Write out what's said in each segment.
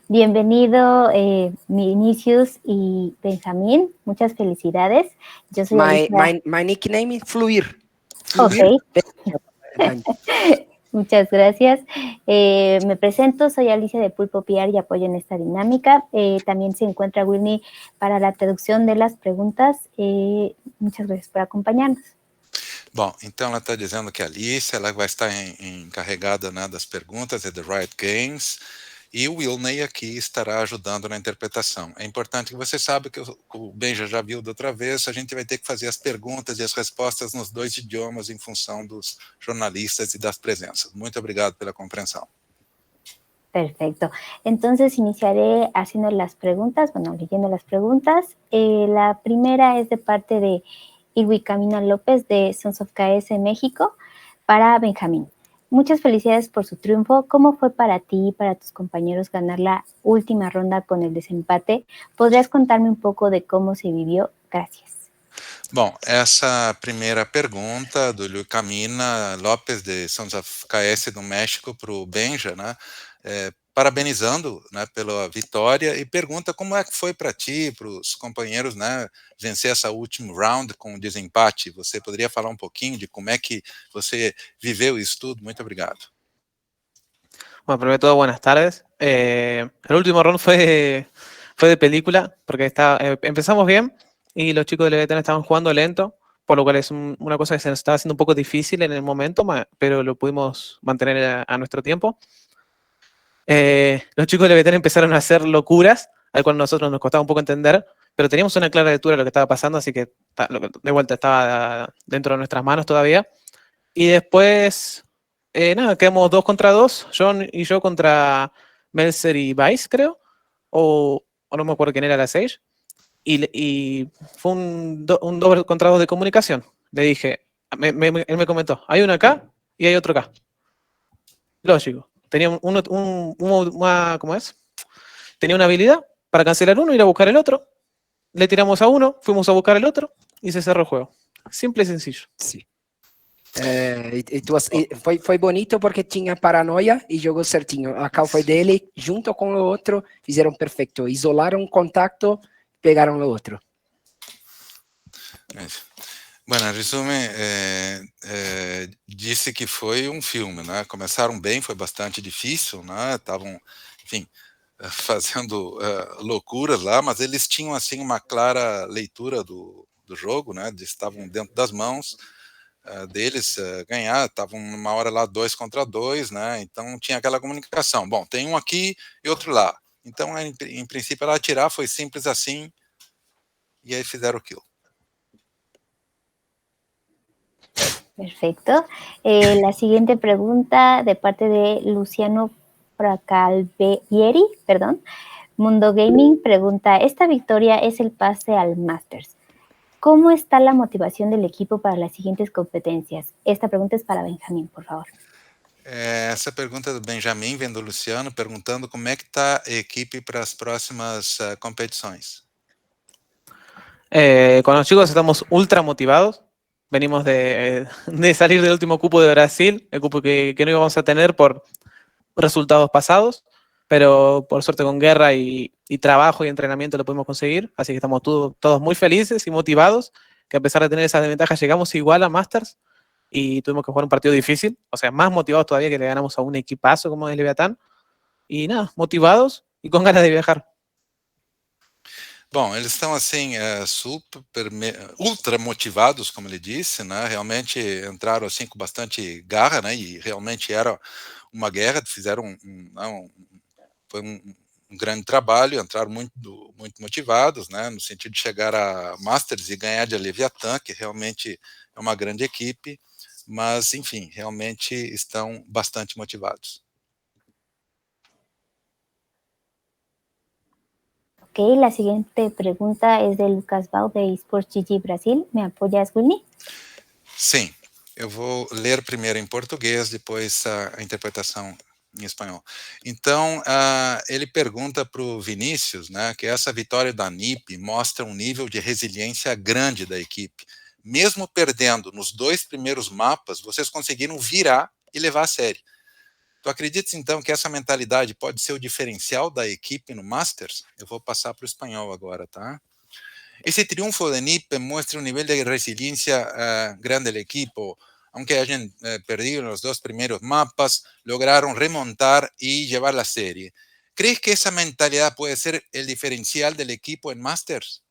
Bienvenido, Vinicius y Benjamín. Muchas felicidades. Yo soy My, Alicia. my nickname is Fluir. Ok. Fluir. Muchas gracias. Me presento, soy Alicia de Pulpo PR y apoyo en esta dinámica. También se encuentra Wilny para la traducción de las preguntas. Muchas gracias por acompañarnos. Bom, então ela está dizendo que a Alice ela vai estar encarregada, né, das perguntas e do Riot Games, e o Wilney aqui estará ajudando na interpretação. É importante que você saiba que o Benja já viu da outra vez, a gente vai ter que fazer as perguntas e as respostas nos dois idiomas em função dos jornalistas e das presenças. Muito obrigado pela compreensão. Perfecto. Entonces iniciaré haciendo las preguntas, bueno, leyendo las preguntas. La primera es de parte de Irwi Camina López de Sons of KS México para Benjamín. Muchas felicidades por su triunfo. ¿Cómo fue para ti y para tus compañeros ganar la última ronda con el desempate? ¿Podrías contarme un poco de cómo se vivió? Gracias. Bom, essa primeira pergunta do Luiz Camina Lopes de Sons of KS do México para o Benja, né? Parabenizando, né, pela vitória e pergunta como é que foi para ti, para os companheiros, né, vencer essa última round com desempate. Você poderia falar um pouquinho de como é que você viveu isso tudo? Muito obrigado. Bueno, primero de todo, buenas tardes. El último round fue de película, porque empezamos bien y los chicos del LBTN estaban jugando lento, por lo cual es una cosa que se nos estaba haciendo un poco difícil en el momento, pero lo pudimos mantener a nuestro tiempo. Los chicos del LBTN empezaron a hacer locuras, al cual a nosotros nos costaba un poco entender, pero teníamos una clara lectura de lo que estaba pasando, así que de vuelta estaba dentro de nuestras manos todavía. Y después, nada, quedamos 2 contra 2, John y yo contra Melzer y Vice, creo, o no me acuerdo quién era la Sage, y fue un 2 contra 2 de comunicación. Le dije, él me comentó, hay uno acá y hay otro acá. Lógico, tenía ¿cómo es? Tenía una habilidad para cancelar uno y ir a buscar el otro, le tiramos a uno, fuimos a buscar el otro y se cerró el juego. Simple y sencillo. Sí. Foi bonito porque tinha paranoia e jogou certinho. A call foi dele, junto com o outro, fizeram perfeito. Isolaram um contato, pegaram o outro. Bueno, em resumo, disse que foi um filme, né? Começaram bem, foi bastante difícil, né? Estavam, enfim, fazendo loucuras lá, mas eles tinham assim uma clara leitura do jogo, né? Eles estavam dentro das mãos deles ganhar, estavam numa hora lá 2 contra 2, né? Então tinha aquela comunicação. Bom, tem um aqui e outro lá. Então, em princípio, ela atirar foi simples assim, e aí fizeram o kill. Perfecto. La siguiente pregunta de parte de Luciano Fracalvieri, perdón. Mundo Gaming pregunta, esta victoria es el pase al Masters. ¿Cómo está la motivación del equipo para las siguientes competencias? Esta pregunta es para Benjamín, por favor. Essa pergunta do Benjamin vem do Luciano, perguntando como é que está a equipe para as próximas competições. Con los chicos estamos ultra motivados. Venimos de salir del último cupo de Brasil, el cupo que no íbamos a tener por resultados pasados, pero por suerte con guerra y trabajo y entrenamiento lo pudimos conseguir, así que estamos todos muy felices y motivados, que a pesar de tener esas desventajas llegamos igual a Masters y tuvimos que jugar un partido difícil, o sea, más motivados todavía que le ganamos a un equipazo como es Leviatán, y nada, motivados y con ganas de viajar. Bom, eles estão assim ultra motivados, como ele disse, né? Realmente entraram assim com bastante garra, né? E realmente era uma guerra, fizeram foi um grande trabalho, entraram muito motivados, né? No sentido de chegar a Masters e ganhar de Leviathan, que realmente é uma grande equipe, mas enfim, realmente estão bastante motivados. Ok, la siguiente pregunta es de Lucas Bau de Esports GG Brasil. ¿Me apoyas, Wilny? Sim, eu vou ler primeiro em português, depois a interpretação em espanhol. Então, ele pergunta para o Vinícius, né, que essa vitória da NiP mostra um nível de resiliência grande da equipe. Mesmo perdendo nos 2 primeiros mapas, vocês conseguiram virar e levar a série. Tu acreditas, então, que essa mentalidade pode ser o diferencial da equipe no Masters? Eu vou passar para o espanhol agora, tá? Ese triunfo de NIP muestra un nivel de resiliencia grande del equipo. Aunque hayan perdido en los 2 primeros mapas, lograron remontar y llevar la serie. ¿Crees que esa mentalidad puede ser el diferencial del equipo en Masters?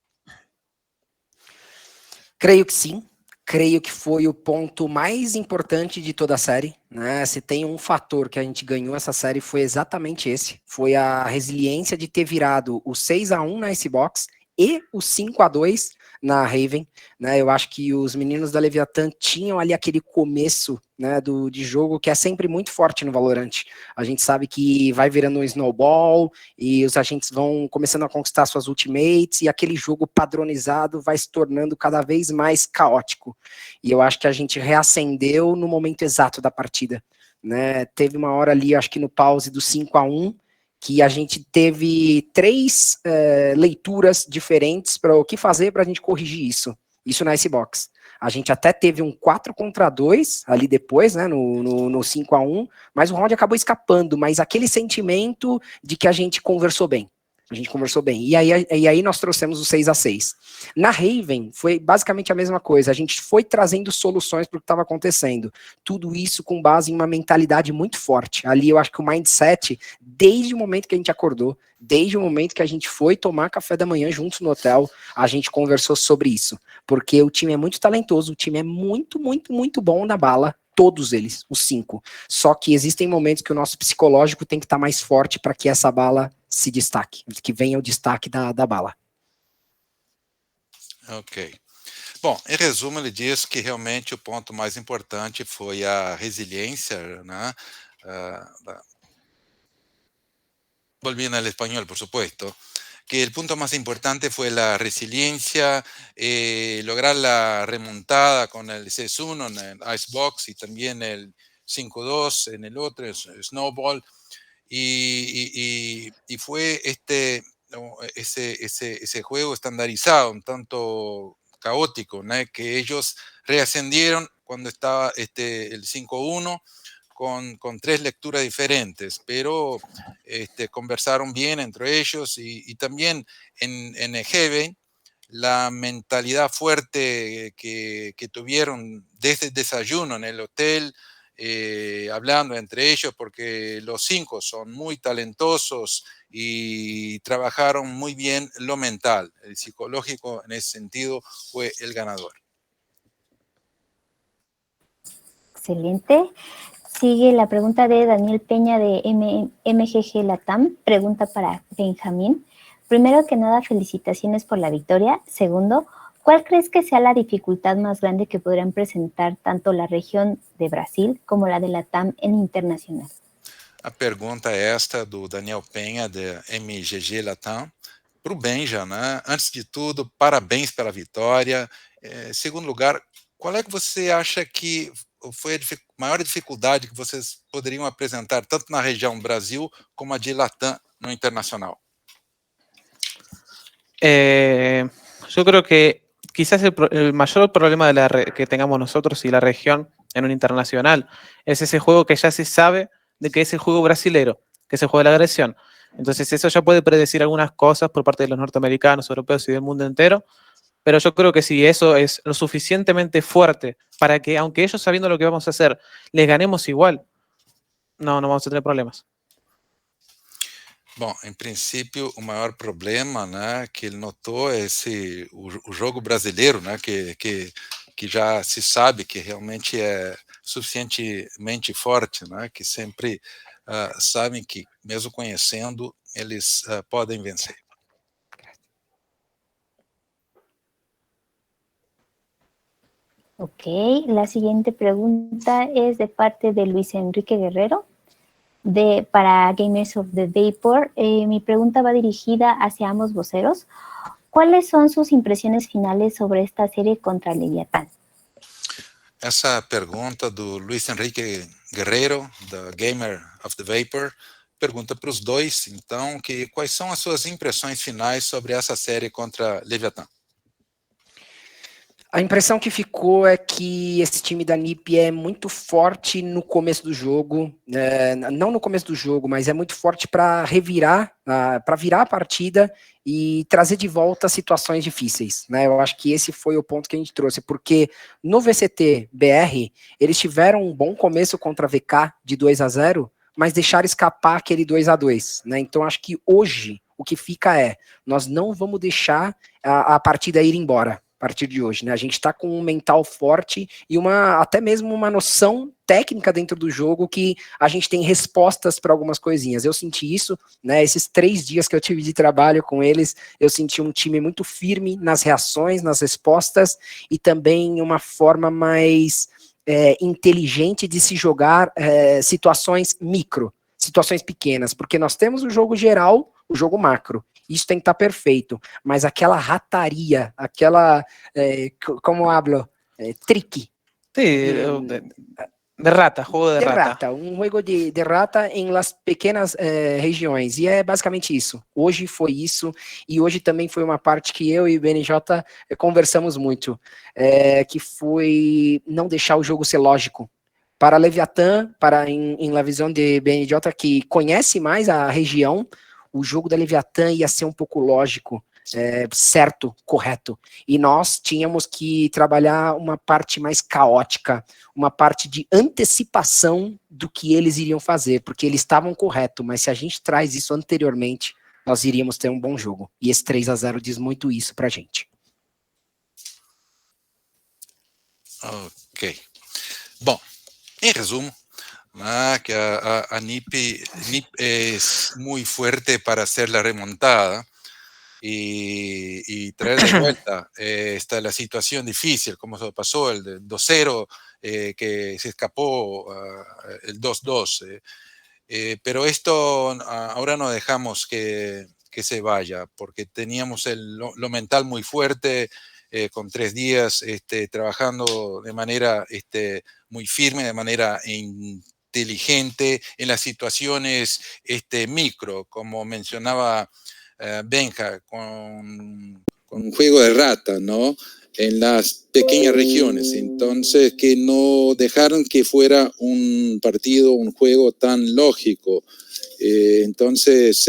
Creio que sim. Creio que foi o ponto mais importante de toda a série, né? Se tem um fator que a gente ganhou essa série foi exatamente esse. Foi a resiliência de ter virado o 6-1 na Icebox e o 5-2 na Raven, né? Eu acho que os meninos da Leviathan tinham ali aquele começo, né, de jogo que é sempre muito forte no Valorant. A gente sabe que vai virando um snowball e os agentes vão começando a conquistar suas ultimates e aquele jogo padronizado vai se tornando cada vez mais caótico. E eu acho que a gente reacendeu no momento exato da partida, né? Teve uma hora ali, acho que no pause do 5-1, que a gente teve 3 leituras diferentes para o que fazer para a gente corrigir isso na Icebox. A gente até teve um 4-2 ali depois, né, no 5-1, mas o round acabou escapando, mas aquele sentimento de que a gente conversou bem. A gente conversou bem. E aí nós trouxemos o 6-6. Na Raven, foi basicamente a mesma coisa. A gente foi trazendo soluções para o que estava acontecendo. Tudo isso com base em uma mentalidade muito forte. Ali eu acho que o mindset, desde o momento que a gente acordou, desde o momento que a gente foi tomar café da manhã juntos no hotel, a gente conversou sobre isso. Porque o time é muito talentoso, o time é muito, muito, muito bom na bala. Todos eles, os 5. Só que existem momentos que o nosso psicológico tem que estar mais forte para que essa bala se destaque, que venha o destaque da bala. Ok. Bom, em resumo, ele diz que realmente o ponto mais importante foi a resiliência, né? Volviendo al español, por supuesto, que el punto más importante fue la resiliencia, lograr la remontada con el CS1 en el Icebox y también el 5-2 en el otro, el Snowball, y fue ese juego estandarizado, un tanto caótico, ¿no? Que ellos reascendieron cuando estaba el 5-1, con 3 lecturas diferentes, pero conversaron bien entre ellos y también en el Heaven, la mentalidad fuerte que tuvieron desde el desayuno en el hotel, hablando entre ellos, porque los 5 son muy talentosos y trabajaron muy bien lo mental. El psicológico en ese sentido fue el ganador. Excelente. Sigue la pregunta de Daniel Peña de MGG Latam. Pregunta para Benjamín. Primero que nada, felicitaciones por la victoria. Segundo, ¿cuál crees que sea la dificultad más grande que podrían presentar tanto la região de Brasil como la de Latam en internacional? A pergunta é esta do Daniel Penha, de MGG Latam, para o Benja, né? Antes de tudo, parabéns pela vitória. Segundo lugar, qual é que você acha que foi a maior dificuldade que vocês poderiam apresentar, tanto na região Brasil como a de Latam no internacional? Yo creo que quizás el mayor problema que tengamos nosotros y la región en un internacional es ese juego que ya se sabe de que es el juego brasilero, que es el juego de la agresión. Entonces eso ya puede predecir algunas cosas por parte de los norteamericanos, europeos y del mundo entero, pero yo creo que si eso es lo suficientemente fuerte para que, aunque ellos sabiendo lo que vamos a hacer, les ganemos igual, no vamos a tener problemas. Bom, em princípio, o maior problema, né, que ele notou é o jogo brasileiro, né, que já se sabe que realmente é suficientemente forte, né, que sempre sabem que, mesmo conhecendo, eles podem vencer. Ok, la siguiente pregunta es de parte de Luis Enrique Guerrero. Para Gamers of the Vapor, mi pregunta va dirigida hacia ambos voceros. ¿Cuáles son sus impresiones finales sobre esta serie contra Leviathan? Essa pergunta do Luis Enrique Guerreiro, da Gamer of the Vapor, pergunta para os dois, então, quais são as suas impressões finais sobre essa série contra Leviathan? A impressão que ficou é que esse time da NiP é muito forte no começo do jogo, não no começo do jogo, mas é muito forte para virar a partida e trazer de volta situações difíceis, né? Eu acho que esse foi o ponto que a gente trouxe, porque no VCT BR, eles tiveram um bom começo contra a VK de 2-0, mas deixaram escapar aquele 2-2, né? Então acho que hoje o que fica nós não vamos deixar a partida ir embora a partir de hoje, né? A gente está com um mental forte e até mesmo uma noção técnica dentro do jogo que a gente tem respostas para algumas coisinhas. Eu senti isso, né? Esses 3 dias que eu tive de trabalho com eles, eu senti um time muito firme nas reações, nas respostas e também uma forma mais inteligente de se jogar situações micro, situações pequenas, porque nós temos o jogo geral, o jogo macro. Isso tem que estar perfeito, mas aquela rataria, aquela, como hablo, trick. Sí, de rata, juego de rata. Um jogo de rata em las pequenas regiões, e é basicamente isso. Hoje foi isso, e hoje também foi uma parte que eu e o BNJ conversamos muito, que foi não deixar o jogo ser lógico. Para Leviatã, em la visão de BNJ, que conhece mais a região, o jogo da Leviatã ia ser um pouco lógico, certo, correto. E nós tínhamos que trabalhar uma parte mais caótica, uma parte de antecipação do que eles iriam fazer, porque eles estavam corretos, mas se a gente traz isso anteriormente, nós iríamos ter um bom jogo. E esse 3-0 diz muito isso pra gente. Ok. Bom, em resumo, que a NiP es muy fuerte para hacer la remontada y traer de vuelta esta la situación difícil, como pasó el 2-0, que se escapó el 2-2. Pero esto ahora no dejamos que se vaya, porque teníamos lo mental muy fuerte, con 3 días trabajando de manera muy firme, de manera inteligente en las situaciones micro, como mencionaba Benja, con un juego de rata, ¿no? En las pequeñas regiones. Entonces, que no dejaron que fuera un partido, un juego tan lógico. Entonces,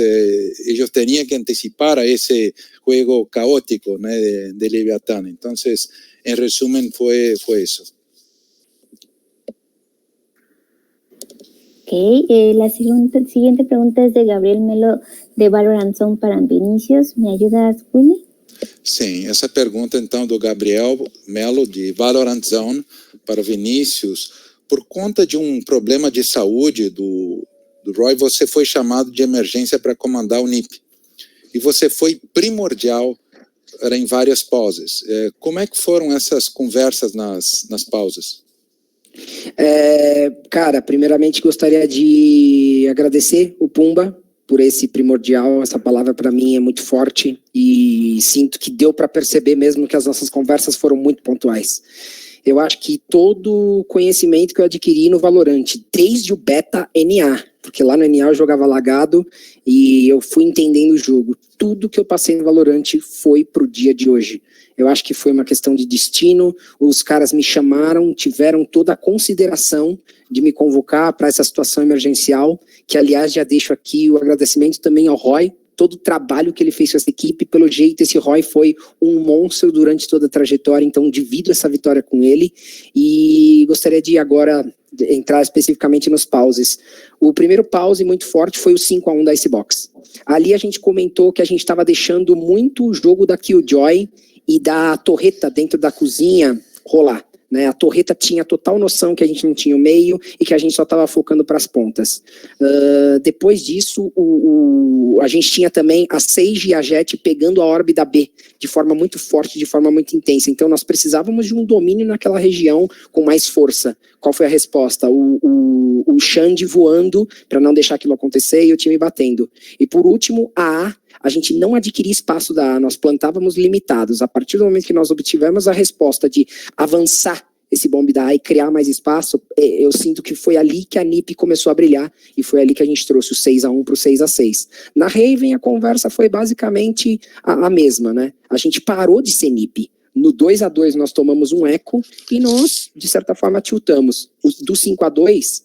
ellos tenían que anticipar a ese juego caótico, ¿no? de Leviatán. Entonces, en resumen, fue eso. Ok, la siguiente pregunta es de Gabriel Melo de Valorant Zone para Vinicius. ¿Me ayudas, Willy? Sim, essa pergunta então do Gabriel Melo de Valorant Zone para Vinícius. Por conta de um problema de saúde do Roy, você foi chamado de emergência para comandar o NiP. E você foi primordial em várias pausas. Como é que foram essas conversas nas pausas? Cara, primeiramente gostaria de agradecer o Pumba por esse primordial. Essa palavra para mim é muito forte e sinto que deu para perceber mesmo que as nossas conversas foram muito pontuais. Eu acho que todo o conhecimento que eu adquiri no Valorant, desde o beta NA, porque lá no NA eu jogava lagado e eu fui entendendo o jogo. Tudo que eu passei no Valorant foi pro dia de hoje. Eu acho que foi uma questão de destino, os caras me chamaram, tiveram toda a consideração de me convocar para essa situação emergencial, que aliás já deixo aqui o agradecimento também ao Roy, todo o trabalho que ele fez com essa equipe. Pelo jeito esse Roy foi um monstro durante toda a trajetória, então divido essa vitória com ele e gostaria de agora entrar especificamente nos pauses. O primeiro pause muito forte foi o 5-1 da Icebox. Ali a gente comentou que a gente estava deixando muito o jogo da Killjoy e da torreta dentro da cozinha rolar, né? A torreta tinha total noção que a gente não tinha o meio e que a gente só estava focando para as pontas. Depois disso, a gente tinha também a Sage e a Jet pegando a orbe da B de forma muito forte, de forma muito intensa. Então nós precisávamos de um domínio naquela região com mais força. Qual foi a resposta? O Xande voando para não deixar aquilo acontecer e o time batendo. E por último, a gente não adquiria espaço da A, nós plantávamos limitados. A partir do momento que nós obtivemos a resposta de avançar esse bombe da A e criar mais espaço, eu sinto que foi ali que a NiP começou a brilhar e foi ali que a gente trouxe o 6-1 para o 6-6. Na Raven a conversa foi basicamente a mesma, né? A gente parou de ser NiP. No 2-2 nós tomamos um eco e nós, de certa forma, tiltamos. Do 5-2,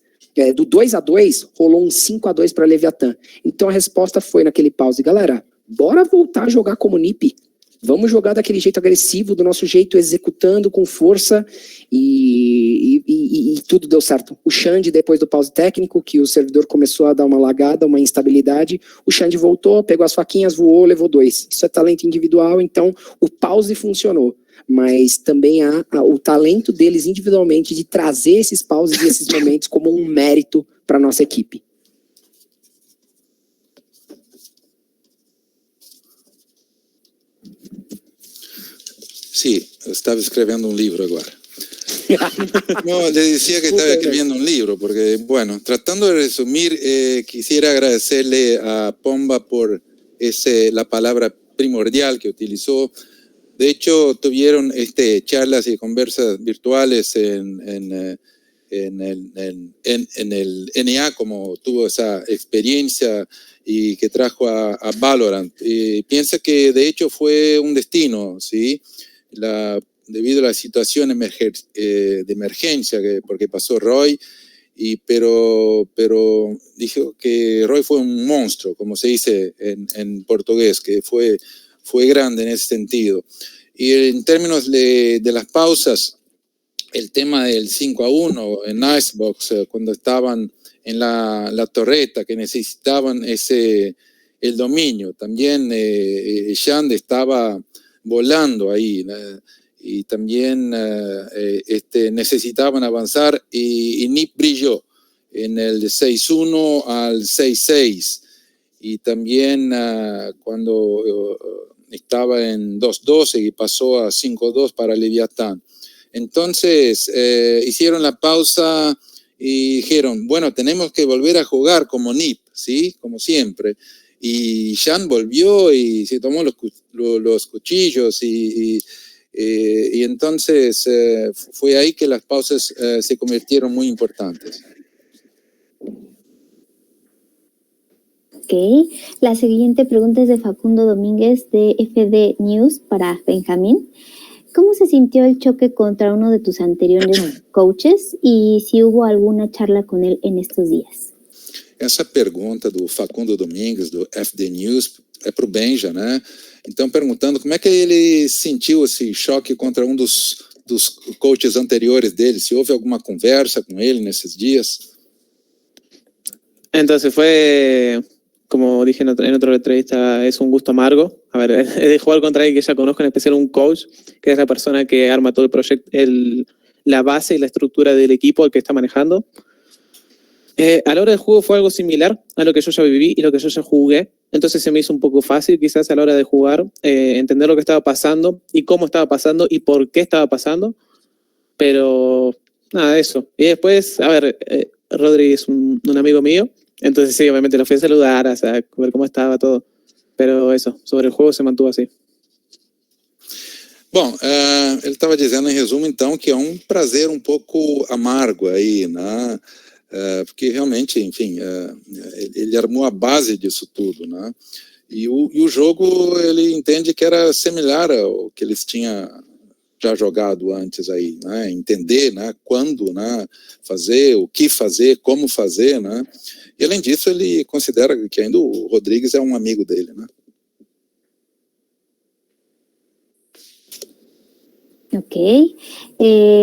do 2-2, rolou um 5-2 para Leviatã. Então a resposta foi naquele pause, galera, bora voltar a jogar como NiP. Vamos jogar daquele jeito agressivo, do nosso jeito, executando com força, e tudo deu certo. O Xande, depois do pause técnico, que o servidor começou a dar uma lagada, uma instabilidade, o Xande voltou, pegou as faquinhas, voou, levou 2. Isso é talento individual, então o pause funcionou. Mas também há o talento deles individualmente de trazer esses pauses e esses momentos como um mérito para a nossa equipe. Sí, estaba escribiendo un libro ahora. No, le decía que estaba escribiendo un libro, porque, bueno, tratando de resumir, quisiera agradecerle a Pomba por la palabra primordial que utilizó. De hecho, tuvieron charlas y conversas virtuales en el NA, como tuvo esa experiencia y que trajo a Valorant. Piensa que, de hecho, fue un destino, ¿sí? Debido a la situación de emergencia porque pasó Roy, pero dijo que Roy fue un monstruo, como se dice en portugués, que fue grande en ese sentido. Y en términos de las pausas, el tema del 5-1 en Icebox, cuando estaban en la torreta, que necesitaban el dominio. También Shand estaba volando ahí, y también necesitaban avanzar, y NiP brilló en el 6-1 al 6-6, y también cuando estaba en 2-12 y pasó a 5-2 para Leviatán. Entonces hicieron la pausa y dijeron, bueno, tenemos que volver a jugar como NiP, ¿sí? Como siempre. Y Jan volvió y se tomó los cuchillos y entonces fue ahí que las pausas se convirtieron muy importantes. Ok, la siguiente pregunta es de Facundo Domínguez de FD News para Benjamín. ¿Cómo se sintió el choque contra uno de tus anteriores coaches y si hubo alguna charla con él en estos días? Essa pergunta do Facundo Domingues, do FD News, é para o Benja, né? Então, perguntando como é que ele sentiu esse choque contra um dos coaches anteriores dele, se houve alguma conversa com ele nesses dias. Entonces fue, como dije en otra entrevista, es un gusto amargo. A ver, es de jugar contra alguien que ya conozco, en especial un coach, que es la persona que arma todo el proyecto, la base y la estructura del equipo al que está manejando. A la hora del juego fue algo similar a lo que yo ya viví y lo que yo ya jugué. Entonces se me hizo un poco fácil quizás a la hora de jugar entender lo que estaba pasando y cómo estaba pasando y por qué estaba pasando. Pero nada, eso. Y después, a ver, Rodri es un amigo mío. Entonces sí, obviamente lo fui a saludar, a ver cómo estaba todo. Pero eso, sobre el juego se mantuvo así. Bom, ele estava dizendo em resumo, então, que é um prazer um pouco amargo aí, né? Porque realmente, enfim, ele armou a base disso tudo, né? E o jogo, ele entende que era similar ao que eles tinham já jogado antes aí, né? Entender, né? Quando, né? Fazer, o que fazer, como fazer, né? E além disso, ele considera que ainda o Rodrigues é um amigo dele, né? Ok,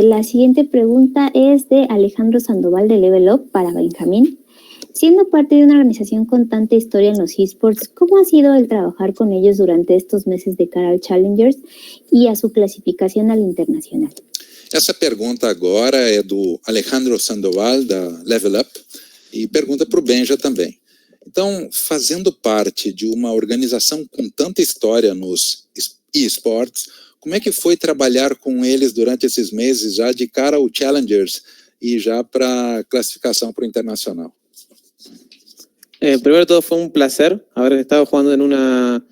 la siguiente pregunta es de Alejandro Sandoval de Level Up para Benjamín. Siendo parte de una organización con tanta historia en los esports, ¿cómo ha sido el trabajar con ellos durante estos meses de cara al Challengers y a su clasificación al internacional? Essa pergunta agora é do Alejandro Sandoval, da Level Up, e pergunta para o Benja também. Então, fazendo parte de uma organização com tanta história nos esports, como é que foi trabalhar com eles durante esses meses, já de cara ao Challengers e já para clasificação para o Internacional? Primero de todo fue un placer haber estado jugando en una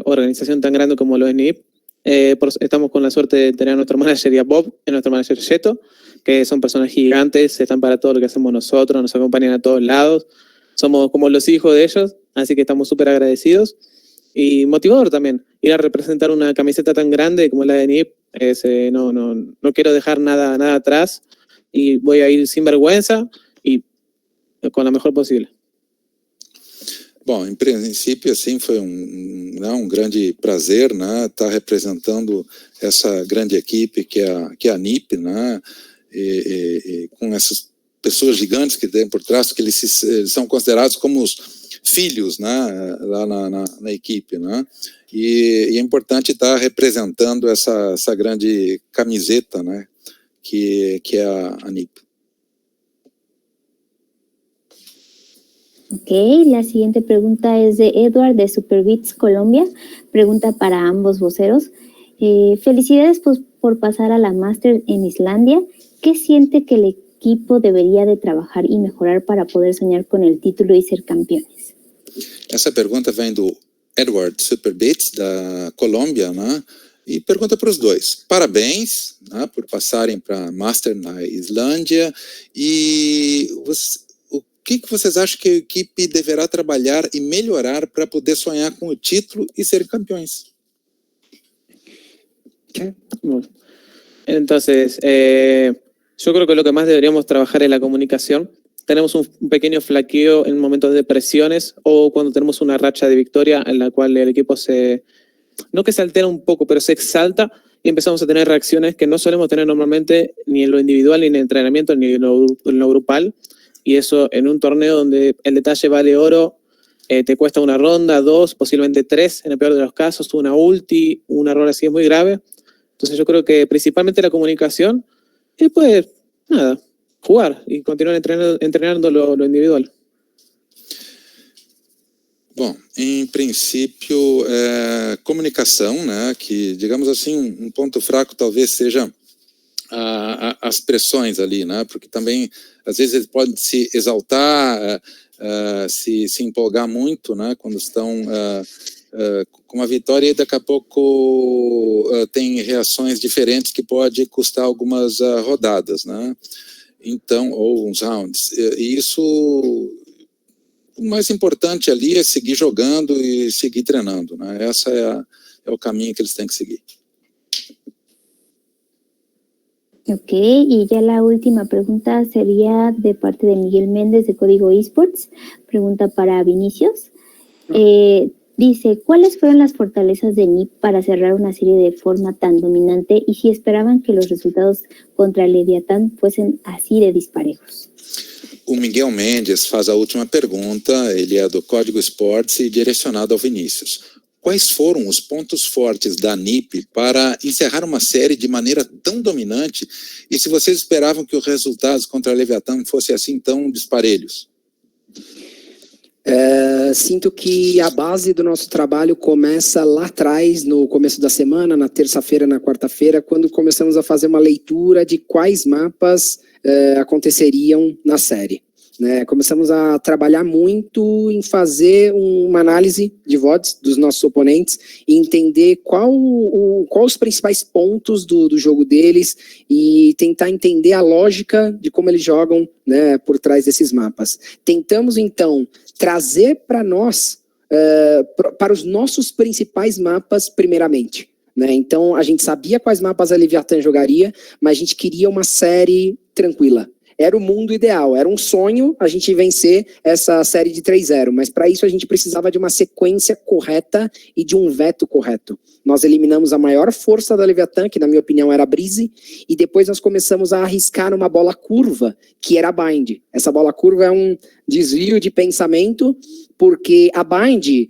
organización tan grande como lo es NiP. Estamos con la suerte de tener a nuestro manager y a Bob, a nuestro manager Yeto, que son personas gigantes, están para todo lo que hacemos nosotros, nos acompañan a todos lados, somos como los hijos de ellos, así que estamos súper agradecidos. y motivador también. Ir a representar una camiseta tan grande como la de NIP, no quiero dejar nada atrás y voy a ir sin vergüenza y con la mejor posible. Bom, em princípio, assim, foi um grande prazer, né, estar representando essa grande equipe que é a NIP, né, e com essas pessoas gigantes que tem por trás, que eles são considerados como os filhos, né, lá na equipe, né, e é importante estar representando essa grande camiseta, né, que é a NIP. Ok, la siguiente pregunta es de Edward de Superbits Colombia. Pregunta para ambos voceros. Felicidades por pasar a la Masters en Islandia. ¿Qué siente que el equipo debería de trabajar y mejorar para poder soñar con el título y ser campeones? Essa pergunta vem do Edward Superbits, da Colômbia, né? E pergunta para os dois. Parabéns, né, por passarem para Master na Islândia. E o que vocês acham que a equipe deverá trabalhar e melhorar para poder sonhar com o título y ser campeones? Entonces, yo creo que lo que más deberíamos trabajar es la comunicación. Tenemos un pequeño flaqueo en momentos de presiones o cuando tenemos una racha de victoria en la cual el equipo no que se altera un poco, pero se exalta y empezamos a tener reacciones que no solemos tener normalmente ni en lo individual, ni en el entrenamiento, ni en lo grupal. Y eso en un torneo donde el detalle vale oro, te cuesta una ronda, 2, posiblemente 3, en el peor de los casos, una ulti, un error así es muy grave. Entonces yo creo que principalmente la comunicación y después, nada, jugar y continuar entrenando lo individual. Bom, em princípio, comunicação, né, que, digamos assim, ponto fraco talvez seja as pressões ali, né, porque também, às vezes, eles podem se exaltar, se empolgar muito, né, quando estão com uma vitória e daqui a pouco tem reações diferentes que pode custar algumas rodadas, né, então, ou uns rounds, e isso... O mais importante ali é seguir jogando e seguir treinando, né? Essa é o caminho que eles têm que seguir. Ok, y ya la última pregunta sería de parte de Miguel Méndez de Código Esports. Pregunta para Vinicius. Dice, ¿cuáles fueron las fortalezas de NIP para cerrar una serie de forma tan dominante y si esperaban que los resultados contra Leviatán fuesen así de disparejos? O Miguel Mendes faz a última pergunta, ele é do Código Esportes e direcionado ao Vinícius. Quais foram os pontos fortes da NIP para encerrar uma série de maneira tão dominante e se vocês esperavam que os resultados contra a Leviatã fossem assim tão disparelhos? Sinto que a base do nosso trabalho começa lá atrás, no começo da semana, na terça-feira, na quarta-feira, quando começamos a fazer uma leitura de quais mapas aconteceriam na série. Né? Começamos a trabalhar muito em fazer uma análise de VODs dos nossos oponentes e entender qual os principais pontos do jogo deles e tentar entender a lógica de como eles jogam, né, por trás desses mapas. Tentamos, então, trazer para nós, para os nossos principais mapas, primeiramente. Né? Então, a gente sabia quais mapas a Leviatã jogaria, mas a gente queria uma série tranquila. Era o mundo ideal, era um sonho a gente vencer essa série de 3-0, mas para isso a gente precisava de uma sequência correta e de um veto correto. Nós eliminamos a maior força da Leviatã, que na minha opinião era a Breeze, e depois nós começamos a arriscar uma bola curva, que era a Bind. Essa bola curva é um desvio de pensamento, porque a Bind...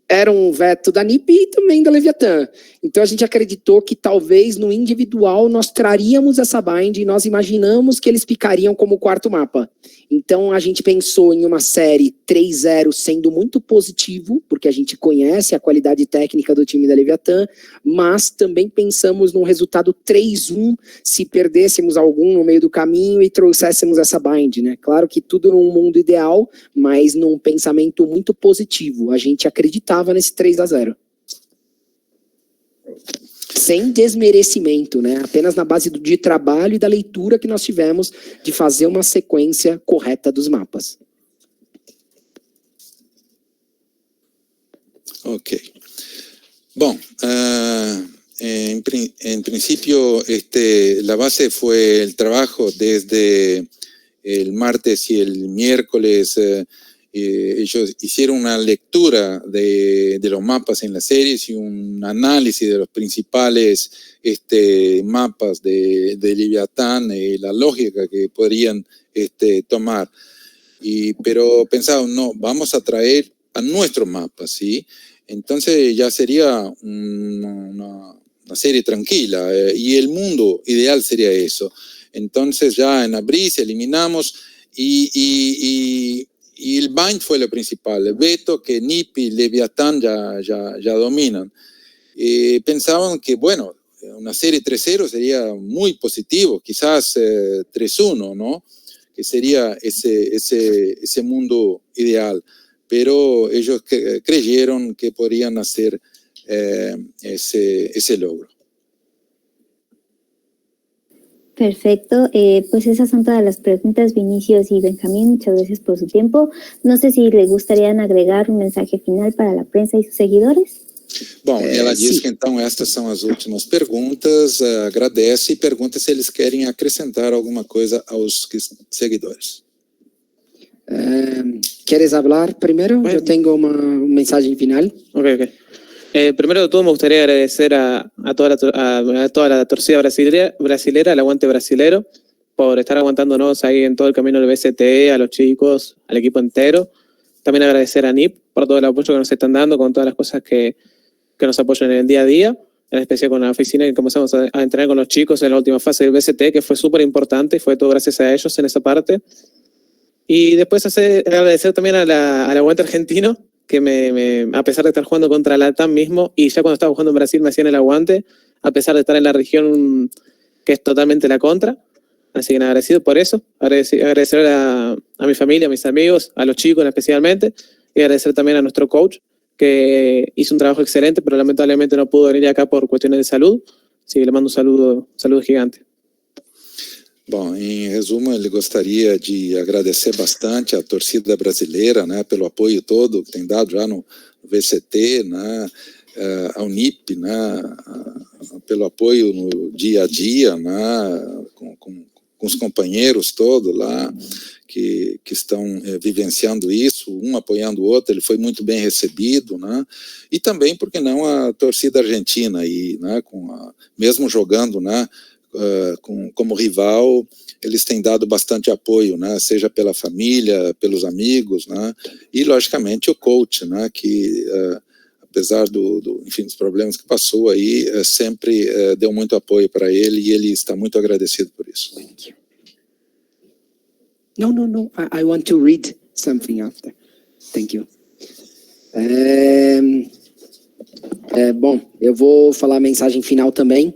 era um veto da NIP e também da Leviatã. Então a gente acreditou que talvez no individual nós traríamos essa bind e nós imaginamos que eles ficariam como quarto mapa. Então a gente pensou em uma série 3-0 sendo muito positivo, porque a gente conhece a qualidade técnica do time da Leviatã, mas também pensamos num resultado 3-1 se perdêssemos algum no meio do caminho e trouxéssemos essa bind, né? Claro que tudo num mundo ideal, mas num pensamento muito positivo. A gente acreditava nesse 3-0. Sem desmerecimento, né? Apenas na base de trabalho e da leitura que nós tivemos de fazer uma sequência correta dos mapas. Ok. Bom, en principio la base fue el trabajo desde el martes y el miércoles. Ellos hicieron una lectura de los mapas en las series y un análisis de los principales mapas de Leviatán y la lógica que podrían tomar. Pero pensaron, no, vamos a traer a nuestro mapa, ¿sí? Entonces ya sería una serie tranquila y el mundo ideal sería eso. Entonces ya en abril eliminamos y el bind fue lo principal. El veto que NIP y Leviatán ya dominan. Pensaban que, bueno, una serie 3-0 sería muy positivo, quizás 3-1, ¿no? Que sería ese mundo ideal. Pero ellos creyeron que podrían hacer ese logro. Perfecto, pues esas son todas las preguntas, Vinicius y Benjamín, muchas gracias por su tiempo. No sé si les gustarían agregar un mensaje final para la prensa y sus seguidores. Bom, ela diz que então estas são as últimas perguntas, agradece e pergunta se eles querem acrescentar alguma coisa aos seguidores. ¿Quieres hablar primero? Yo tengo un mensaje final. Ok. Primero de todo me gustaría agradecer a toda la torcida brasilera, al aguante brasilero, por estar aguantándonos ahí en todo el camino del BCT, a los chicos, al equipo entero. También agradecer a NIP por todo el apoyo que nos están dando con todas las cosas que nos apoyan en el día a día, en especial con la oficina que comenzamos a entrenar con los chicos en la última fase del BCT, que fue súper importante y fue todo gracias a ellos en esa parte. Y después agradecer también al aguante argentino, que a pesar de estar jugando contra Latam mismo, y ya cuando estaba jugando en Brasil me hacían el aguante, a pesar de estar en la región que es totalmente la contra. Así que agradecido por eso, agradecer a mi familia, a mis amigos, a los chicos especialmente, y agradecer también a nuestro coach, que hizo un trabajo excelente, pero lamentablemente no pudo venir acá por cuestiones de salud. Así que le mando un saludo gigante. Bom, em resumo, ele gostaria de agradecer bastante a torcida brasileira, né, pelo apoio todo que tem dado já no VCT, né, ao NIP, né, pelo apoio no dia a dia, né, com os companheiros todos lá que estão vivenciando isso, um apoiando o outro. Ele foi muito bem recebido, né, e também, por que não, a torcida argentina, aí, né, mesmo jogando, né, como rival, eles têm dado bastante apoio, né, seja pela família, pelos amigos, né, e logicamente o coach, né, que apesar enfim, dos problemas que passou aí, sempre deu muito apoio para ele e ele está muito agradecido por isso. No, I want to read something after. Thank you. Bom, eu vou falar a mensagem final também.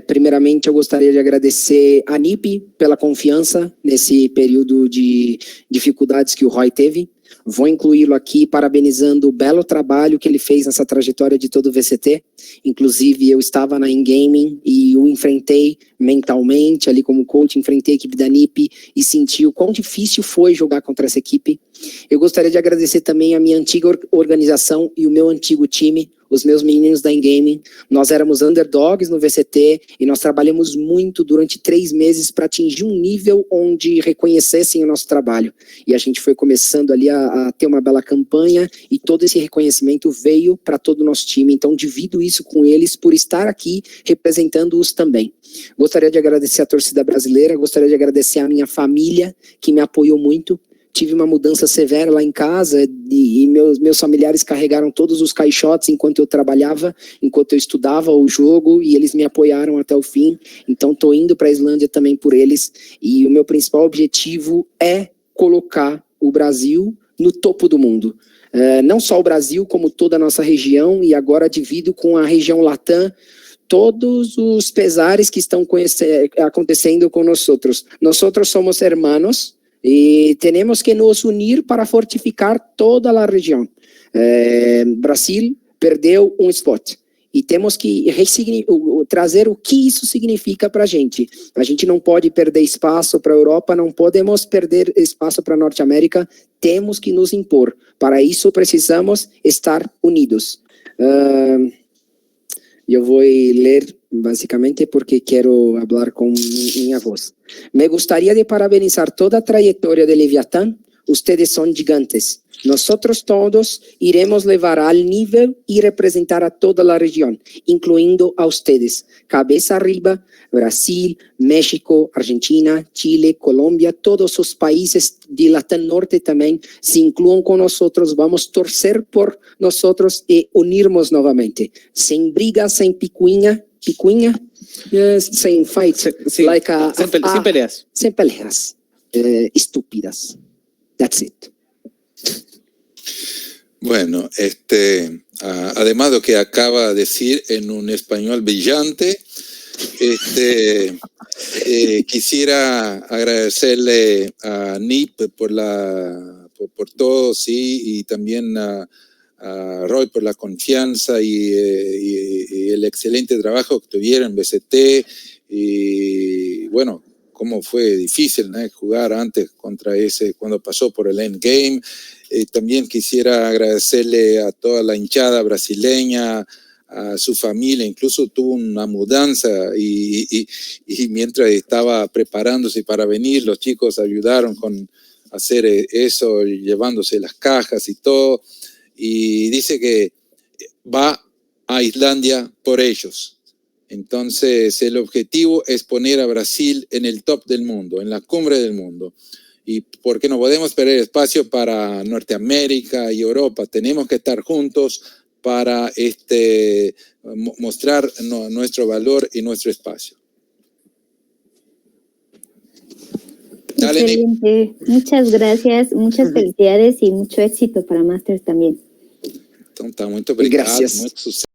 Primeiramente, eu gostaria de agradecer a NIP pela confiança nesse período de dificuldades que o Roy teve. Vou incluí-lo aqui parabenizando o belo trabalho que ele fez nessa trajetória de todo o VCT. Inclusive, eu estava na In-Gaming e o enfrentei mentalmente, ali como coach, enfrentei a equipe da NIP e senti o quão difícil foi jogar contra essa equipe. Eu gostaria de agradecer também a minha antiga organização e o meu antigo time, os meus meninos da In-Gaming. Nós éramos underdogs no VCT e nós trabalhamos muito durante 3 meses para atingir um nível onde reconhecessem o nosso trabalho. E a gente foi começando ali a ter uma bela campanha e todo esse reconhecimento veio para todo o nosso time. Então, divido isso com eles por estar aqui representando-os também. Gostaria de agradecer a torcida brasileira, gostaria de agradecer a minha família, que me apoiou muito. Tive uma mudança severa lá em casa e meus familiares carregaram todos os caixotes enquanto eu trabalhava, enquanto eu estudava o jogo, e eles me apoiaram até o fim. Então estou indo para a Islândia também por eles, e o meu principal objetivo é colocar o Brasil no topo do mundo. Não só o Brasil, como toda a nossa região, e agora divido com a região Latam todos os pesares que estão acontecendo com nós outros. Nós outros somos hermanos, e temos que nos unir para fortificar toda a região. Brasil perdeu um spot e temos que trazer o que isso significa para a gente. A gente não pode perder espaço para a Europa, não podemos perder espaço para a Norte-América, temos que nos impor. Para isso precisamos estar unidos. Eu vou ler básicamente porque quero falar com minha voz. Me gustaría de parabenizar toda a trayectoria de Leviatán. Ustedes son gigantes. Nosotros todos iremos levar al nivel y representar a toda la región, incluyendo a ustedes. Cabeza arriba, Brasil, México, Argentina, Chile, Colombia, todos os países de Latam Norte también se incluyen con nosotros. Vamos a torcer por nosotros y unirnos nuevamente. Sin brigas, sin picuinha, sin fights, Sí, sin peleas. Sin peleas estúpidas. That's it. Bueno, además de lo que acaba de decir en un español brillante, quisiera agradecerle a NIP por todo, sí, y también a Roy por la confianza y el excelente trabajo que tuvieron en BCT, y bueno, cómo fue difícil, ¿no?, jugar antes contra ese, cuando pasó por el endgame. También quisiera agradecerle a toda la hinchada brasileña, a su familia, incluso tuvo una mudanza y mientras estaba preparándose para venir, los chicos ayudaron con hacer eso, llevándose las cajas y todo, y dice que va a Islandia por ellos. Entonces el objetivo es poner a Brasil en el top del mundo, en la cumbre del mundo. Y porque no podemos perder espacio para Norteamérica y Europa, tenemos que estar juntos para mostrar nuestro valor y nuestro espacio. Dale, Excelente. Muchas gracias, muchas felicidades y mucho éxito para Masters también. Então, tá, muito obrigado. Gracias. Muito sucesso.